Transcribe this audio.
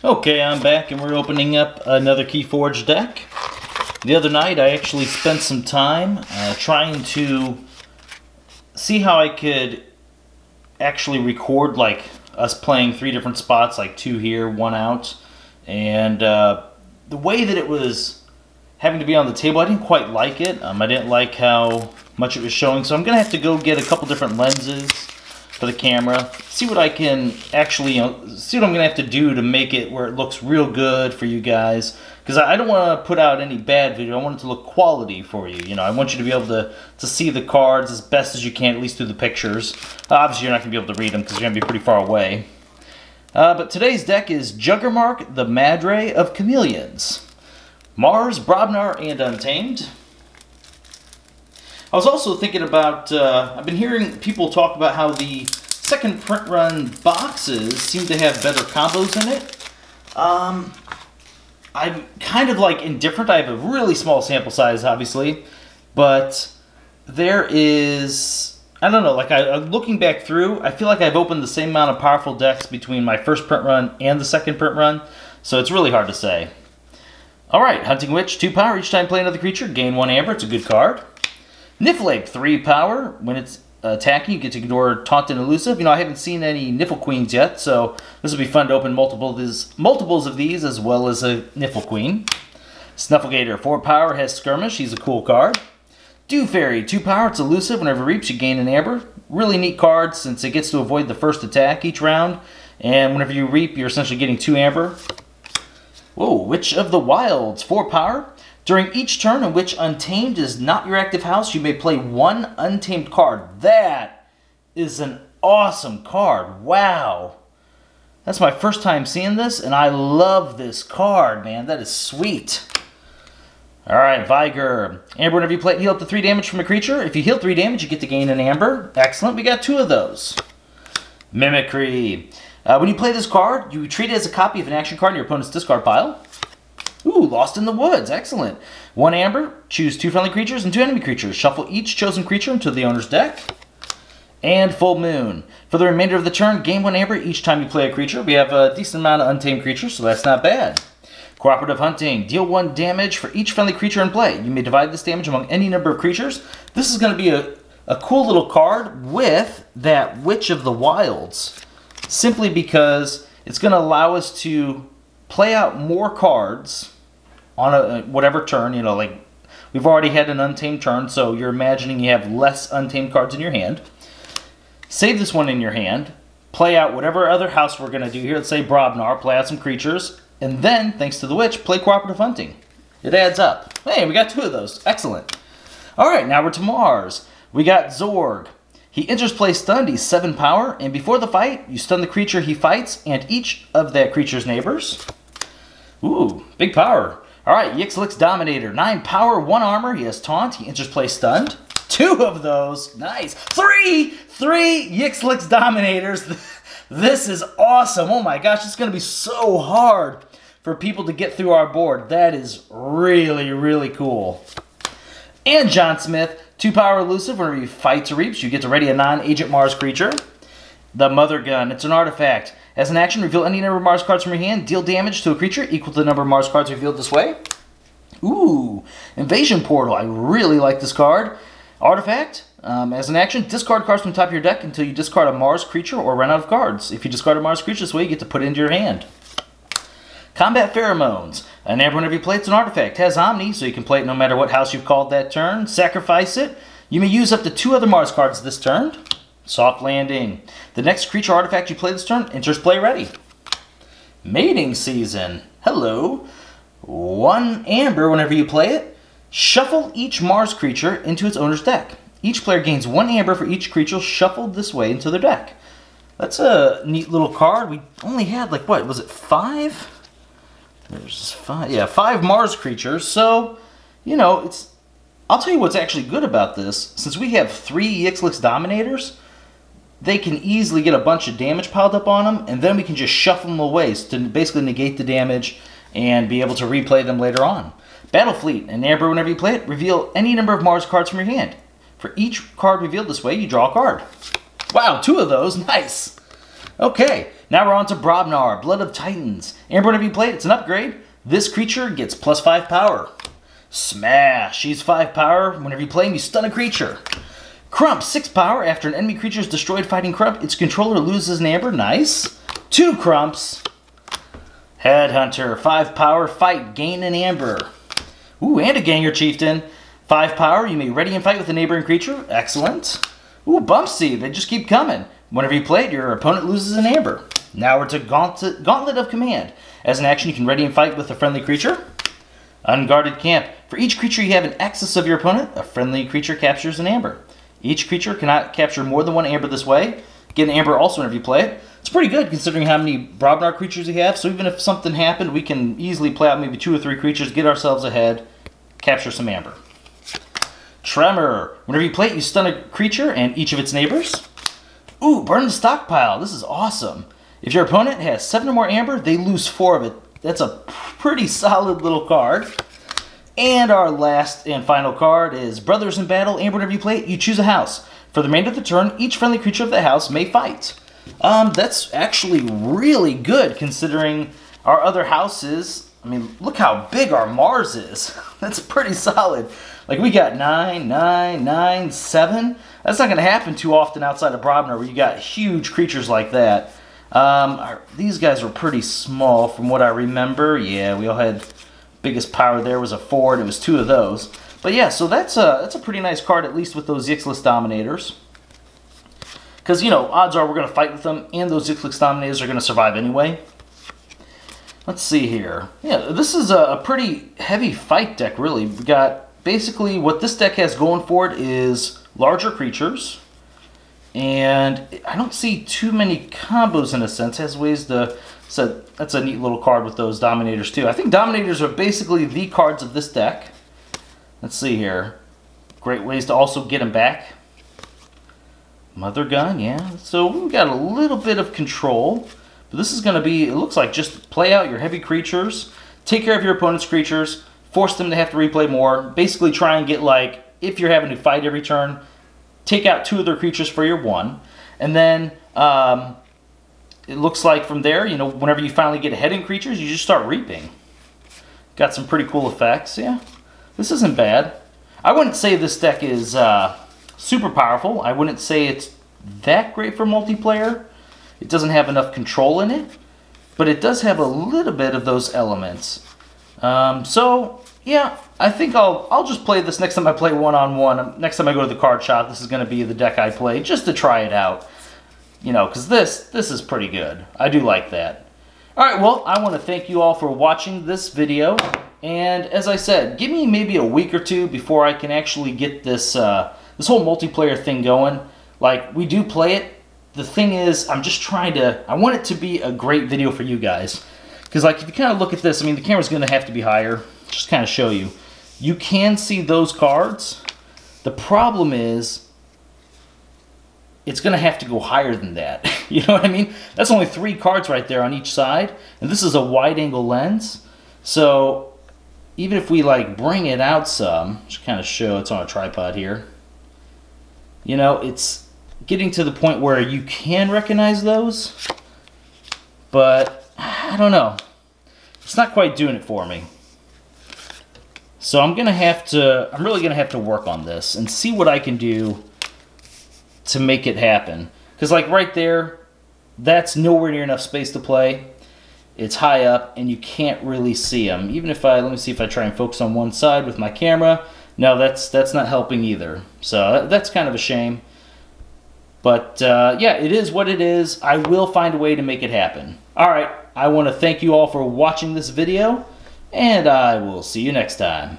Okay, I'm back and we're opening up another Keyforge deck. The other night I actually spent some time trying to see how I could actually record like us playing 3 different spots, like 2 here, 1 out. And the way that it was having to be on the table, I didn't quite like it. I didn't like how much it was showing, so I'm going to have to go get a couple different lenses for the camera, see what I can actually, see what I'm going to have to do to make it where it looks real good for you guys. Because I don't want to put out any bad video, I want it to look quality for you. I want you to be able to see the cards as best as you can, at least through the pictures. Obviously you're not going to be able to read them because you're going to be pretty far away. But today's deck is Juggermark, the Madre of Chameleons. Mars, Brobnar, and Untamed. I was also thinking about, I've been hearing people talk about how the second print run boxes seem to have better combos in it. I'm kind of like indifferent. I have a really small sample size, obviously, but there is, I don't know, like looking back through, I feel like I've opened the same amount of powerful decks between my first print run and the second print run, so it's really hard to say. Alright, Hunting Witch, 2 power. Each time you play another creature, gain 1 amber. It's a good card. Niffleg, 3 power. When it's attacking, you get to ignore Taunt and Elusive. I haven't seen any Niffle Queens yet, so this will be fun to open multiples of these, as well as a Niffle Queen. Snufflegator, 4 power, has Skirmish. He's a cool card. Dew Fairy, 2 power. It's elusive. Whenever it reaps, you gain an amber. Really neat card, since it gets to avoid the first attack each round. And whenever you reap, you're essentially getting 2 amber. Whoa, Witch of the Wilds, 4 power. During each turn in which Untamed is not your active house, you may play 1 Untamed card. That is an awesome card. Wow. That's my first time seeing this, and I love this card, man. That is sweet. Alright, Vigor. Amber, whenever you play it, heal up to 3 damage from a creature. If you heal 3 damage, you get to gain an amber. Excellent, we got 2 of those. Mimicry. When you play this card, you treat it as a copy of an action card in your opponent's discard pile. Ooh, Lost in the Woods. Excellent. 1 amber. Choose 2 friendly creatures and 2 enemy creatures. Shuffle each chosen creature into the owner's deck. And Full Moon. For the remainder of the turn, gain 1 amber each time you play a creature. We have a decent amount of untamed creatures, so that's not bad. Cooperative Hunting. Deal 1 damage for each friendly creature in play. You may divide this damage among any number of creatures. This is going to be a cool little card with that Witch of the Wilds. Simply because it's going to allow us to play out more cards on whatever turn. Like we've already had an untamed turn, so you're imagining you have less untamed cards in your hand. Save this one in your hand, play out whatever other house we're going to do here. Let's say Brobnar, play out some creatures, and then, thanks to the Witch, play Cooperative Hunting. It adds up. Hey, we got 2 of those. Excellent. Alright, now we're to Mars. We got Zorg. He enters play stunned, he's 7 power, and before the fight, you stun the creature he fights and each of that creature's neighbors. Ooh, big power. Alright, Yxilx Dominator, 9 power, 1 armor, he has Taunt, he enters play stunned. 2 of those, nice. 3 Yxilx Dominators. This is awesome. Oh my gosh, it's going to be so hard for people to get through our board. That is really, really cool. And John Smith, 2 power elusive. Whenever you fight or reaps, you get to ready a non-Agent Mars creature. The Mother Gun, it's an artifact. As an action, reveal any number of Mars cards from your hand. Deal damage to a creature equal to the number of Mars cards revealed this way. Ooh, Invasion Portal. I really like this card. Artifact, as an action, discard cards from the top of your deck until you discard a Mars creature or run out of cards. If you discard a Mars creature this way, you get to put it into your hand. Combat Pheromones. An amber, whenever you play it's an artifact. It has Omni, so you can play it no matter what house you've called that turn. Sacrifice it. You may use up to 2 other Mars cards this turn. Soft Landing. The next creature artifact you play this turn enters play ready. Mating Season. Hello. 1 amber, whenever you play it, shuffle each Mars creature into its owner's deck. Each player gains 1 amber for each creature shuffled this way into their deck. That's a neat little card. We only had, like, what, was it 5? There's 5, yeah, 5 Mars creatures. So, I'll tell you what's actually good about this. Since we have 3 Yxilx Dominators, they can easily get a bunch of damage piled up on them, and then we can just shuffle them away to basically negate the damage and be able to replay them later on. Battle Fleet. An amber, whenever you play it, reveal any number of Mars cards from your hand. For each card revealed this way, you draw a card. Wow, 2 of those. Nice. Okay, now we're on to Brobnar, Blood of Titans. Amber, whenever you play it, it's an upgrade. This creature gets +5 power. Smash, he's 5 power. Whenever you play him, you stun a creature. Crump, 6 power. After an enemy creature is destroyed fighting Crump, its controller loses an Amber. Nice. 2 Crumps. Headhunter, 5 power. Fight, gain an Amber. Ooh, and a Ganger Chieftain. 5 power, you may ready and fight with a neighboring creature. Excellent. Ooh, Bumpsy, they just keep coming. Whenever you play it, your opponent loses an Amber. Now we're to Gauntlet of Command. As an action, you can ready and fight with a friendly creature. Unguarded Camp. For each creature you have in excess of your opponent, a friendly creature captures an Amber. Each creature cannot capture more than 1 Amber this way. Get an Amber also whenever you play it. It's pretty good considering how many Brobnar creatures you have, so even if something happened, we can easily play out maybe 2 or 3 creatures, get ourselves ahead, capture some Amber. Tremor. Whenever you play it, you stun a creature and each of its neighbors. Ooh, burn the stockpile. This is awesome. If your opponent has 7 or more Amber, they lose 4 of it. That's a pretty solid little card. And our last and final card is Brothers in Battle. Amber, whenever you play it, you choose a house. For the remainder of the turn, each friendly creature of the house may fight. That's actually really good considering our other houses. I mean, look how big our Mars is. That's pretty solid. Like, we got 9, 9, 9, 7. That's not going to happen too often outside of Brobnar where you got huge creatures like that. These guys were pretty small from what I remember. Yeah, we all had biggest power there was a 4 and it was 2 of those. But yeah, so that's a pretty nice card, at least with those Yxilx Dominators. Because, you know, odds are we're going to fight with them and those Yxilx Dominators are going to survive anyway. Let's see here. Yeah, this is a pretty heavy fight deck, really. We got basically what this deck has going for it is larger creatures. And I don't see too many combos in a sense. It has ways to... So that's a neat little card with those Dominators too. I think Dominators are basically the cards of this deck. Let's see here. Great ways to also get them back. Mother Gun, yeah. So we've got a little bit of control. But this is going to be, it looks like just play out your heavy creatures. Take care of your opponent's creatures. Force them to have to replay more. Basically try and get, like, if you're having to fight every turn, take out 2 of their creatures for your 1. And then it looks like from there, you know, whenever you finally get ahead in creatures, you just start reaping. Got some pretty cool effects, yeah. This isn't bad. I wouldn't say this deck is super powerful. I wouldn't say it's that great for multiplayer. It doesn't have enough control in it, but it does have a little bit of those elements. So, yeah, I think I'll just play this next time I play one-on-one. Next time I go to the card shop, this is going to be the deck I play, just to try it out. You know, because this is pretty good. I do like that. Alright, well, I want to thank you all for watching this video. And as I said, give me maybe a week or 2 before I can actually get this, this whole multiplayer thing going. Like, we do play it. The thing is, I'm just trying to... I want it to be a great video for you guys. Because, like, if you kind of look at this, I mean, the camera's going to have to be higher. Just kind of show you. You can see those cards. The problem is, it's going to have to go higher than that. You know what I mean? That's only 3 cards right there on each side. And this is a wide-angle lens. So, even if we, like, bring it out some, just kind of show it's on a tripod here. You know, it's getting to the point where you can recognize those. But, I don't know. It's not quite doing it for me. So I'm really going to have to work on this and see what I can do to make it happen. Because, like, right there, that's nowhere near enough space to play. It's high up and you can't really see them. Even if let me see if I try and focus on one side with my camera. No, that's not helping either. So that's kind of a shame. But yeah, it is what it is. I will find a way to make it happen. Alright, I want to thank you all for watching this video, and I will see you next time.